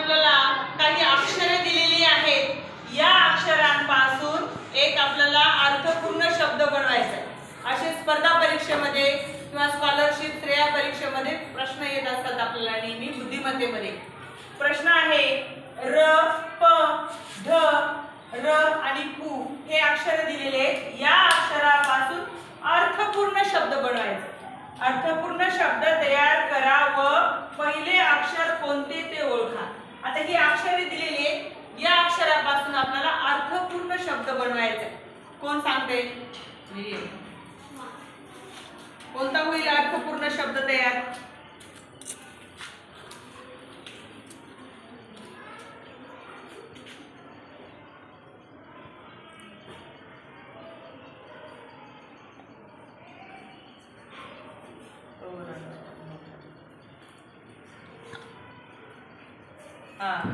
आपल्याला काही अक्षरे दिलेली आहेत. या अक्षरांपासून एक आपल्याला अर्थपूर्ण शब्द बनवायचा आहे. असे स्पर्धा परीक्षेमध्ये किंवा स्कॉलरशिप श्रेया परीक्षेमध्ये प्रश्न येत असतात आपल्याला नेहमी बुद्धिमत्तेमध्ये. प्रश्न आहे र प ध र आणि पु हे अक्षर दिलेले आहेत. या अक्षरापासून अर्थपूर्ण शब्द बनवायचे. अर्थपूर्ण शब्द तयार करा व पहिले अक्षर कोणते ते ओळखा. आता ही अक्षरे दिलेली आहेत. या अक्षरापासून आपल्याला अर्थपूर्ण शब्द बनवायचा. कोण सांगते? कोणता होईल अर्थपूर्ण शब्द तयार?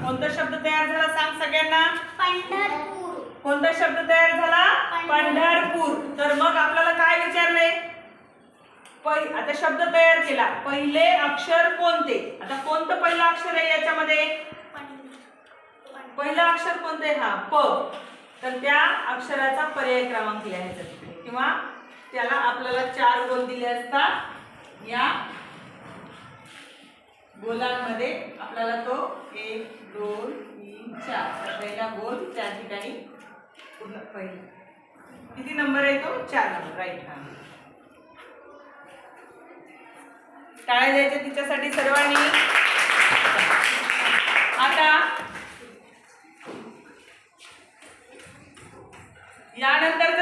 कोणता शब्द तयार झाला सांग सगळ्यांना? पंढरपूर. कोणता शब्द तयार झाला? पंढरपूर. तर मग आपल्याला काय विचारले? आता शब्द तयार केला. पहिले अक्षर कोणते? आता कोणतं पहिलं अक्षर आहे याच्यामध्ये? पहिलं अक्षर कोणते? हा प. तर त्या अक्षराचा पर्याय क्रमांक लिहायचा किंवा त्याला आपल्याला 4 गोल दिले असतात. या गोलांमध्ये आपल्याला तो 1 2 3 4 पहिला गोल त्या ठिकाणी पूर्ण पहिला किती नंबर आहे तो? 4 नंबर. राईट. हा टाळ्या द्यायच्या तिच्यासाठी सर्वांनी. आता यानंतर